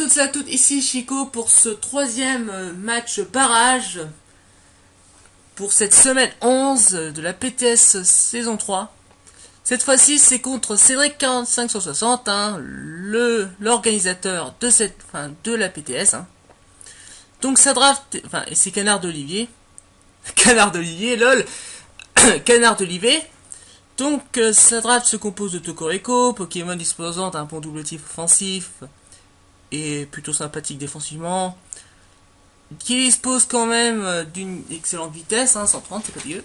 toutes et à toutes, ici Chico pour ce troisième match barrage pour cette semaine 11 de la PTS saison 3. Cette fois-ci c'est contre Cédric 4560, hein, l'organisateur de la PTS. Hein. Donc ça draft, et c'est Canard d'Olivier. Canard d'Olivier, lol. Canard d'Olivier. Donc sa draft se compose de Tokoreko, Pokémon disposant d'un bon double type offensif et plutôt sympathique défensivement, qui dispose quand même d'une excellente vitesse, hein, 130, c'est pas dégueu.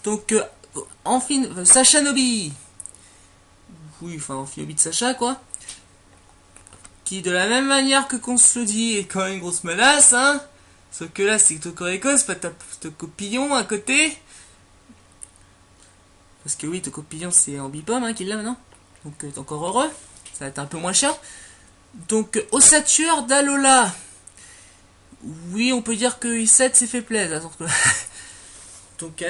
Donc Sacha Nobi, oui, enfin Amphinobi de Sacha quoi, qui de la même manière que Conslodi est quand même une grosse menace, hein, sauf que là c'est Tokoreko, c'est pas Tocopillon à côté. Parce que oui, Tocopillon c'est Ambipom hein, qui l'a maintenant. Donc encore heureux. Ça va être un peu moins cher. Donc Ossature d'Alola. Oui, on peut dire que I7 s'est fait plaisir. Donc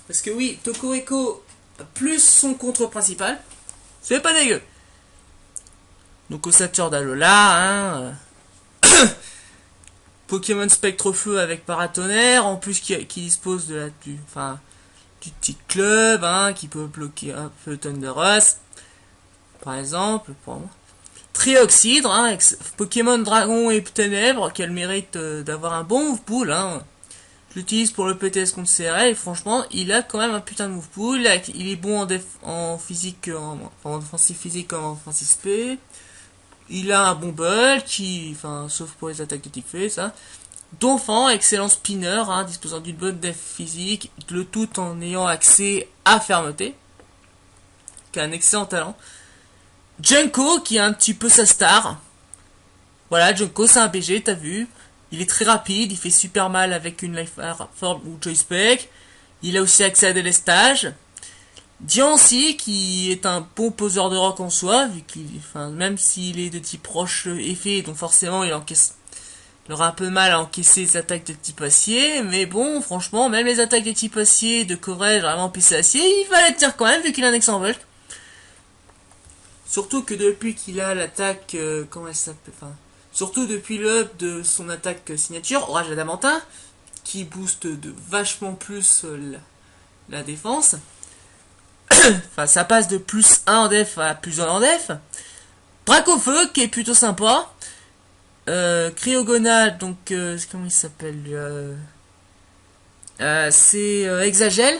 parce que oui, Tokoreko plus son contre principal. C'est pas dégueu. Donc Ossature d'Alola, hein. Pokémon Spectre Feu avec Paratonnerre. En plus qui dispose de du petit club, hein, qui peut bloquer un peu Thunder Rust, par exemple, pour moi. Trioxydre, hein, Pokémon Dragon et Ténèbres, qui a le mérite d'avoir un bon move pool, hein. Je l'utilise pour le PTS contre CRL, et franchement, il a quand même un putain de move pool, il est bon en physique, en offensive physique comme en offensive SP, il a un bon bulk, sauf pour les attaques de type feu, ça. Donphan, excellent spinner, hein, disposant d'une bonne def physique, le tout en ayant accès à fermeté, qui a un excellent talent. Junko, qui est un petit peu sa star. Voilà, Junko, c'est un BG, t'as vu. Il est très rapide, il fait super mal avec une Life Form ou Choice Spec. Il a aussi accès à des lestages. Diancie, qui est un bon poseur de rock en soi, vu même s'il est de type roche effet, donc forcément il aura un peu mal à encaisser les attaques de type acier, mais bon, franchement, même les attaques de type acier, de coverage, vraiment PC acier, il va les tenir quand même, vu qu'il a un excellent bulk. Surtout que depuis qu'il a l'attaque, comment elle s'appelle, surtout depuis le up de son attaque signature, Orage Adamantin, qui booste de vachement plus la défense. Ça passe de plus 1 en def à plus 1 en def. Dracofeu, qui est plutôt sympa. Cryogonal, donc comment il s'appelle c'est Exagel,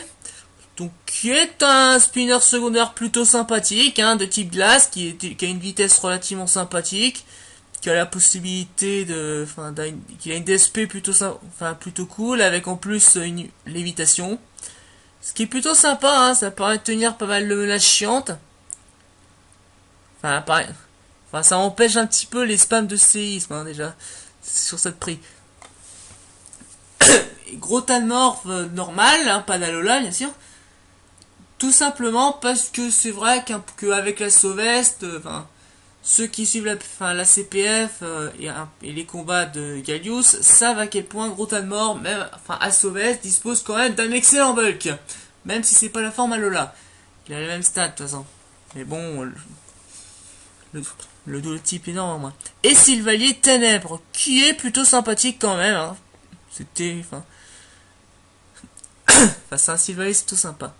donc qui est un spinner secondaire plutôt sympathique, hein, de type glace, qui a une vitesse relativement sympathique, qui a la possibilité qui a une DSP plutôt cool, avec en plus une lévitation, ce qui est plutôt sympa, hein, ça permet de tenir pas mal de menaces chiantes. Ça empêche un petit peu les spams de séisme, hein, déjà, sur cette prix. Gros Talmorph normal, hein, pas d'Alola, bien sûr. Tout simplement parce que c'est vrai qu'avec la Sauveste, ceux qui suivent la CPF et les combats de Gallius savent à quel point Gros Talmorph, même à Sauveste, dispose quand même d'un excellent bulk. Même si c'est pas la forme Alola. Il a les mêmes stats, de toute façon. Mais bon... Le double type énorme, moi. Et Sylvalier Ténèbres, qui est plutôt sympathique quand même, hein. C'est un Sylvalier, c'est tout sympa.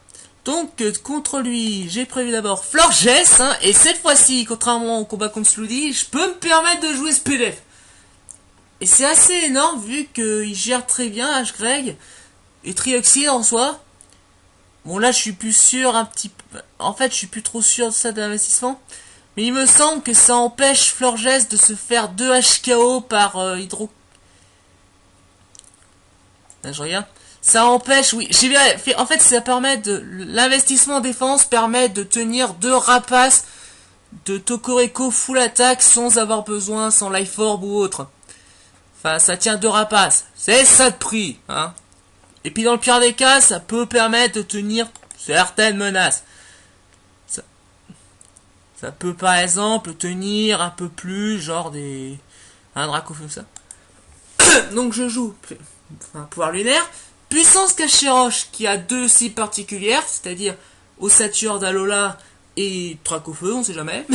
Donc, contre lui, j'ai prévu d'abord Florges, hein, et cette fois-ci, contrairement au combat contre Sloody, je peux me permettre de jouer ce PDF. Et c'est assez énorme, vu qu'il gère très bien H-Greg, et Trioxydre en soi. Bon, là, je suis plus sûr un petit peu... En fait, je suis plus trop sûr de ça de l'investissement. Mais il me semble que ça empêche Florges de se faire 2 HKO par hydro... Là, je regarde. Ça empêche, oui. En fait, ça permet de... L'investissement en défense permet de tenir 2 rapaces de Tokoreko full attack sans avoir besoin, sans Life Orb ou autre. Ça tient 2 rapaces. C'est ça de prix, hein. Et puis dans le pire des cas, ça peut permettre de tenir certaines menaces. Ça peut par exemple tenir un peu plus, genre un Dracofeu ça. Donc je joue pouvoir lunaire, puissance Cacheroche qui a 2 cibles particulières, c'est-à-dire Ossature d'Alola et Dracofeu, on sait jamais.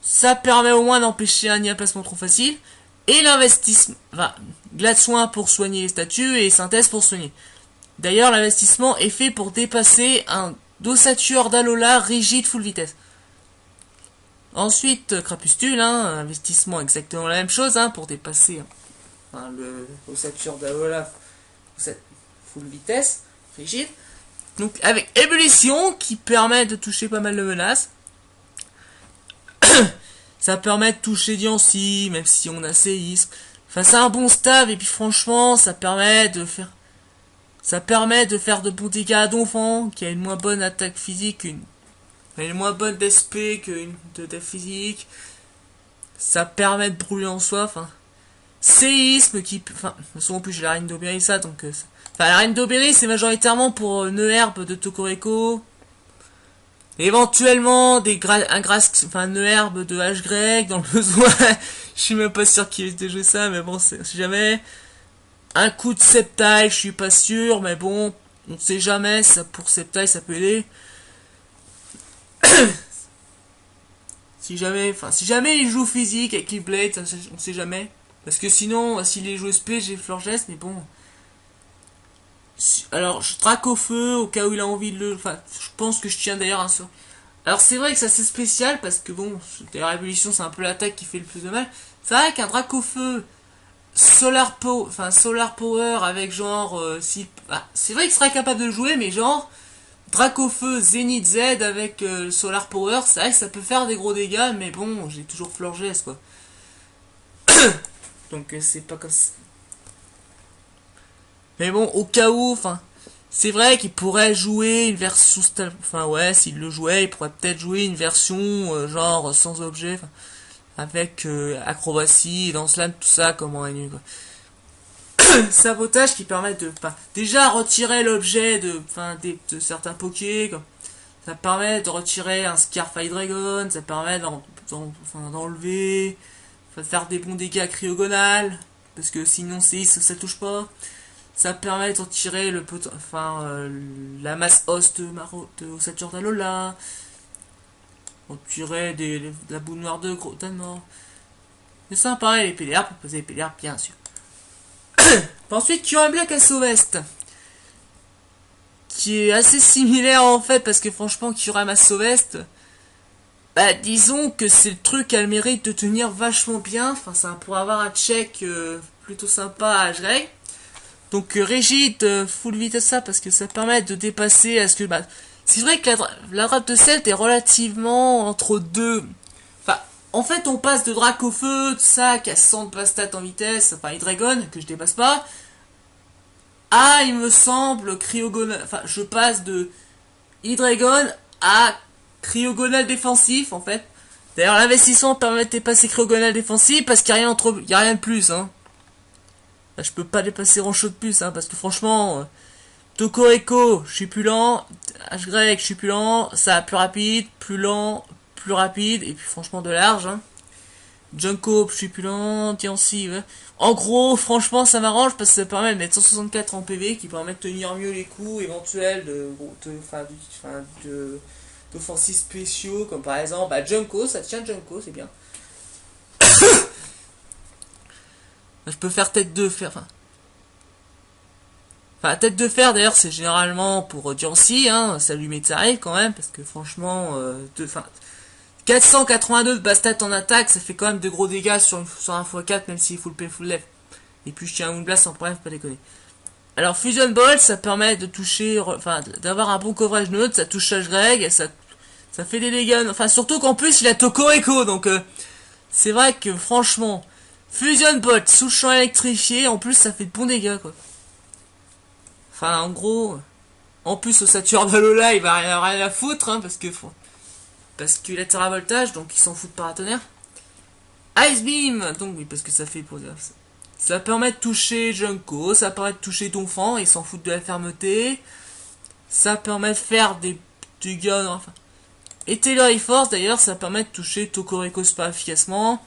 Ça permet au moins d'empêcher un nid placement trop facile. Et l'investissement, enfin, glade soin pour soigner les statues et synthèse pour soigner. D'ailleurs, l'investissement est fait pour dépasser un ossature d'Alola rigide full vitesse. Ensuite, Crapustule, hein, investissement exactement la même chose, hein, pour dépasser hein, le ossature d'Alola full vitesse, rigide. Donc avec ébullition qui permet de toucher pas mal de menaces. Ça permet de toucher Diancie, même si on a séisme. Enfin, c'est un bon stab, et puis franchement, ça permet de faire de bons dégâts à Donphan, qui a une moins bonne attaque physique, une moins bonne DSP qu'une de def physique. Ça permet de brûler en soi, enfin. Séisme qui, enfin, de toute façon, en plus j'ai la reine d'Aubéry, ça, donc, enfin, la reine d'Aubéry, c'est majoritairement pour Neuherbe de Tokoreko. Éventuellement, un Neuherbe de H-Greg, dans le besoin. Je suis même pas sûr qu'il ait été joué ça, mais bon, si jamais. Un coup de Sceptile, je suis pas sûr, mais bon, on sait jamais, ça, pour Sceptile, ça peut aider. si jamais il joue physique avec Keyblade, on sait jamais. Parce que sinon, s'il est joué SP, j'ai Florges, mais bon. Alors, je traque au feu, au cas où il a envie de le... Enfin, je pense que je tiens d'ailleurs un sort. Alors, c'est vrai que c'est assez spécial, parce que bon, d'ailleurs, Ébullition, c'est un peu l'attaque qui fait le plus de mal. C'est vrai qu'un drac au feu, Solar Power avec genre... c'est vrai qu'il serait capable de le jouer, mais genre... Dracofeu Zenith Z avec Solar Power, c'est vrai que ça peut faire des gros dégâts, mais bon, j'ai toujours Florges, quoi. Donc, c'est pas comme ça. Mais bon, au cas où, enfin, c'est vrai qu'il pourrait jouer une version... Enfin, ouais, s'il le jouait, il pourrait peut-être jouer une version, genre, sans objet, avec acrobatie, lance-lame, tout ça, comme en nu, quoi. Sabotage qui permet de déjà retirer l'objet de certains pokés, quoi. Ça permet de retirer un Scarf Dragon, ça permet d'enlever, de faire des bons dégâts cryogonales, parce que sinon ça touche pas. Ça permet de retirer la masse os de Ossature d'Alola, retirer de la boule noire de Gros mort. C'est sympa, les PDR, pour poser les PDR, bien sûr. Ensuite, tu as un Black Assauvest, qui est assez similaire en fait, parce que franchement, Kyurem Assauvest, bah disons que c'est le truc à le mérite de tenir vachement bien. Enfin, ça pourrait avoir un check plutôt sympa à H-Greg. Donc rigide, full vitesse ça, parce que ça permet de dépasser à ce que... Bah, c'est vrai que la drape de Celt est relativement entre deux... Enfin, en fait, on passe de Drac au feu, tout ça, qui a 100 de stats en vitesse, enfin, Hydreigon, que je dépasse pas, à, il me semble, Cryogonal... Enfin, je passe de Hydreigon à Cryogonal défensif, en fait. D'ailleurs, l'investissement permet de dépasser Cryogonal défensif, parce qu'il n'y a rien de plus, hein. Là, je peux pas dépasser grand-chose de plus, hein, parce que franchement... Tokoreko, je suis plus lent. H-Greg, je suis plus lent. Ça, plus rapide, plus lent, plus rapide. Et puis franchement de large. Hein. Junko, je suis plus lent. Diancie, ouais. En gros, franchement, ça m'arrange parce que ça permet de mettre 164 en PV qui permet de tenir mieux les coups éventuels d'offensives spéciaux. Comme par exemple, bah, Junko, ça tient Junko, c'est bien. Je peux faire tête de fer. Enfin, tête de fer, d'ailleurs, c'est généralement pour Diancie, hein, ça lui met de sa règle quand même, parce que franchement, 482 de bastat en attaque, ça fait quand même de gros dégâts sur un x4, même s'il faut le full left. Et puis je tiens un Moonblast sans problème, faut pas déconner. Alors, Fusion Ball, ça permet de toucher, d'avoir un bon coverage neutre, ça touche H-Greg, et ça fait des dégâts, enfin, surtout qu'en plus, il a Tokoreko, donc, c'est vrai que, franchement, Fusion Bolt, sous champ électrifié, en plus, ça fait de bons dégâts, quoi. Enfin, en gros, en plus, Ossature d'Alola, il va rien à foutre, hein, parce qu'il a Terra Voltage, donc il s'en fout de paratonnerre. Ice Beam, donc oui, parce que ça fait pour ça permet de toucher Junko, ça permet de toucher Donphan, il s'en fout de la fermeté. Ça permet de faire des dégâts, enfin. Et Tailory Force, d'ailleurs, ça permet de toucher Tokoreko super efficacement.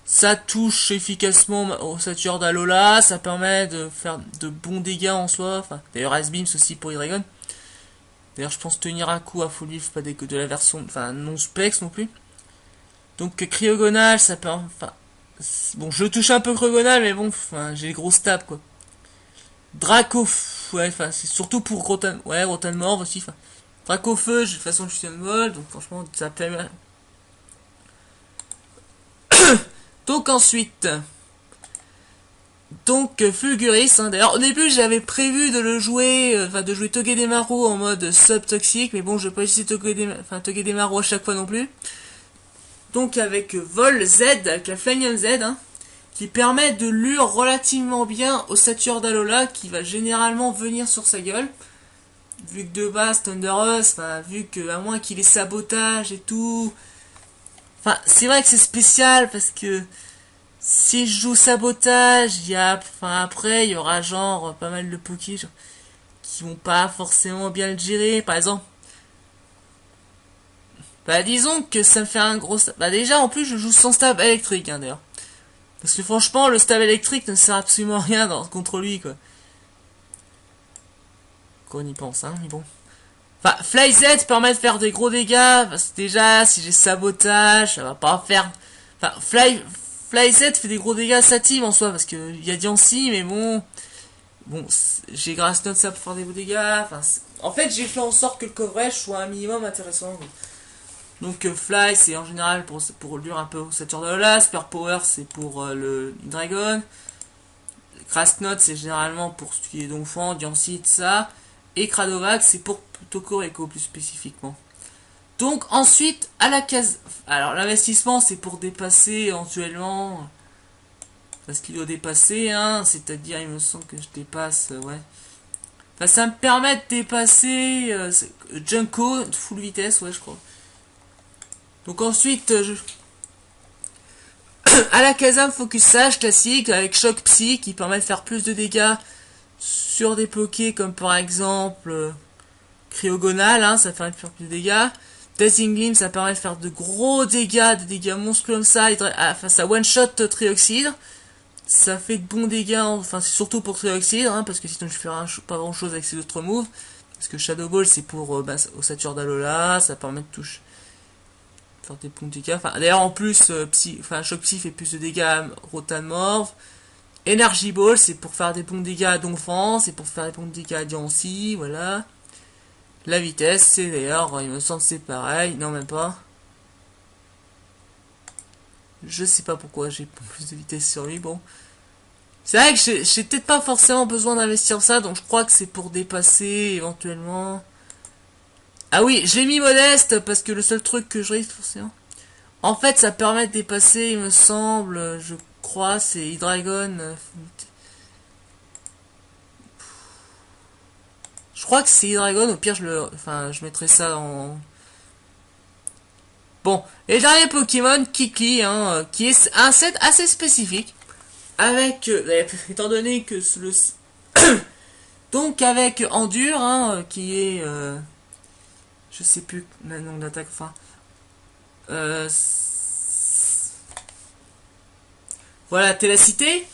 Ça touche efficacement au Ossature d'Alola, ça permet de faire de bons dégâts en soi. Enfin, d'ailleurs, Ice Beam, aussi pour Hydreigon. D'ailleurs, je pense tenir un coup à full vif, pas de la version, enfin, non specs non plus. Donc cryogonal, ça peut... Enfin, bon, je touche un peu cryogonal, mais bon, enfin, j'ai les gros stabs, quoi. Draco... Ouais, enfin, c'est surtout pour Rotan... Ouais, Rotan Morve aussi, enfin... Draco Feu, de toute façon, je suis un vol, donc franchement, ça permet... Donc ensuite... Donc Fulguris, hein. D'ailleurs au début j'avais prévu de le jouer, enfin de jouer Togedemaru en mode sub-toxique, mais bon je vais pas essayer Togedemaru à chaque fois non plus. Donc avec Vol Z, avec la Flamium Z, hein, qui permet de lure relativement bien au Satyr d'Alola, qui va généralement venir sur sa gueule. Vu que de base Thunderous, enfin vu que à moins qu'il ait sabotage et tout... Enfin c'est vrai que c'est spécial parce que... Si je joue sabotage, il y a, enfin après, il y aura genre pas mal de pokés qui vont pas forcément bien le gérer. Par exemple, bah disons que ça me fait un gros... Bah déjà, en plus, je joue sans stab électrique, hein, d'ailleurs. Parce que franchement, le stab électrique ne sert absolument à rien contre lui, quoi. Quand on y pense, hein, mais bon. Enfin, Fly Z permet de faire des gros dégâts, parce que déjà, si j'ai sabotage, ça va pas faire... Enfin, Fly Z fait des gros dégâts à sa team en soi, parce que il y a Diancie, mais bon... Bon, j'ai Grass Note ça pour faire des gros dégâts, enfin... En fait, j'ai fait en sorte que le coverage soit un minimum intéressant. Donc Fly, c'est en général pour lure un peu au Saturn de Lola, Super Power, c'est pour le Dragon. Grass Note, c'est généralement pour ce qui est Donphan, Diancie, tout ça. Et Cradovac, c'est pour Tokoreko plus spécifiquement. Donc ensuite, à la case... Alors l'investissement, c'est pour dépasser éventuellement... Parce qu'il doit dépasser, hein. C'est-à-dire, il me semble que je dépasse... ouais. Enfin, ça me permet de dépasser... Junko, full vitesse, ouais, je crois. Donc ensuite, à la Kazam Focus Sage classique, avec Choc Psy, qui permet de faire plus de dégâts sur des pokés, comme par exemple... Cryogonal, hein, ça permet de faire plus de dégâts. Dazzling Gleam, ça permet de faire de gros dégâts, des dégâts monstrueux comme ça, face à one-shot Trioxide. Ça fait de bons dégâts, enfin c'est surtout pour Trioxide, hein, parce que sinon je ferai pas grand chose avec ces autres moves. Parce que Shadow Ball c'est pour au Satyr d'Alola, ça permet de toucher, faire des bons dégâts. Enfin d'ailleurs en plus, Choc Psy fait plus de dégâts à Rotan Morve. Energy Ball c'est pour faire des bons dégâts à Donphan, c'est pour faire des bons dégâts à Diancie, voilà. La vitesse, c'est d'ailleurs, il me semble c'est pareil, non même pas. Je sais pas pourquoi j'ai plus de vitesse sur lui, bon. C'est vrai que j'ai peut-être pas forcément besoin d'investir ça, donc je crois que c'est pour dépasser éventuellement. Ah oui, j'ai mis modeste parce que le seul truc que je risque forcément. En fait, ça permet de dépasser, il me semble, je crois, c'est Hydreigon. Je crois que c'est Hydreigon, au pire je mettrai ça en... Bon, et dernier Pokémon, Kiki, hein, qui est un set assez spécifique. Avec, étant donné que le... Donc avec Endure, hein, qui est... je sais plus le nom d'attaque, enfin... voilà, Télacité.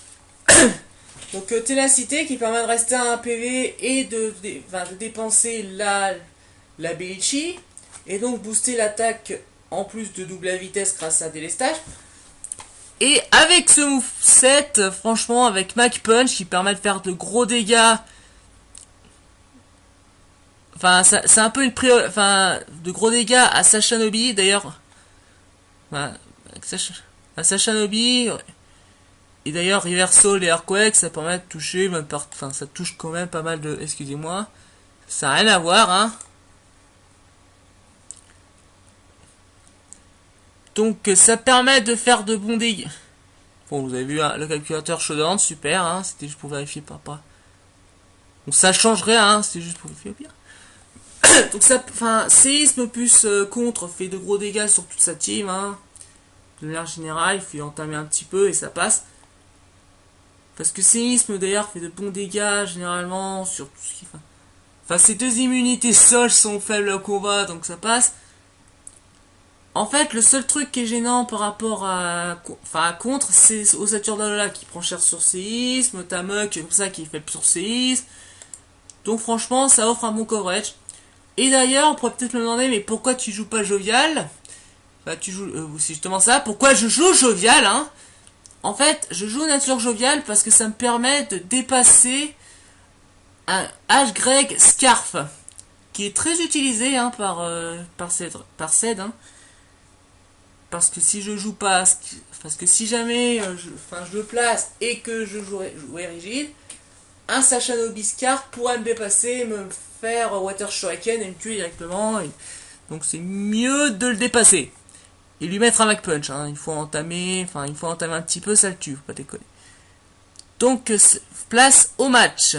Donc Télacité qui permet de rester à un PV et de dépenser la Beichi. Et donc booster l'attaque en plus de double la vitesse grâce à délestage. Et avec ce moveset, franchement, avec Mac Punch qui permet de faire de gros dégâts. Enfin, c'est un peu une de gros dégâts à Sashanobi, d'ailleurs. Enfin, à Sashanobi. Et d'ailleurs, Reversal et Earthquake, ça permet de toucher, même enfin, ça touche quand même pas mal de... Excusez-moi. Ça n'a rien à voir, hein. Donc, ça permet de faire de bons dégâts. Bon, vous avez vu hein, le calculateur Showdown, super, hein. C'était juste pour vérifier papa. Bon, ça change rien, hein. C'était juste pour vérifier au pire. Donc, ça... Enfin, séisme plus contre fait de gros dégâts sur toute sa team, hein. De manière générale, il faut entamer un petit peu et ça passe. Parce que séisme d'ailleurs fait de bons dégâts généralement sur tout ce qui fait. Enfin, ces deux immunités sol sont faibles au combat, donc ça passe. En fait, le seul truc qui est gênant par rapport à contre, c'est au Satyr d'Alola qui prend cher sur séisme, Tamuk comme ça qui est faible sur séisme. Donc franchement, ça offre un bon coverage. Et d'ailleurs, on pourrait peut-être me demander, mais pourquoi tu joues pas Jovial? Bah tu joues, c'est justement ça. Pourquoi je joue jovial, hein? En fait, je joue nature joviale parce que ça me permet de dépasser un H-Greg Scarf, qui est très utilisé hein, par Ced, hein. Parce que si je joue pas, parce que si jamais je le place et que je jouerai rigide, un Sachanobi Scarf pourrait me dépasser, me faire Water Shuriken et me tuer directement. Donc c'est mieux de le dépasser. Et lui mettre un Mac Punch, hein. Il faut entamer un petit peu, ça le tue, faut pas déconner. Donc, place au match.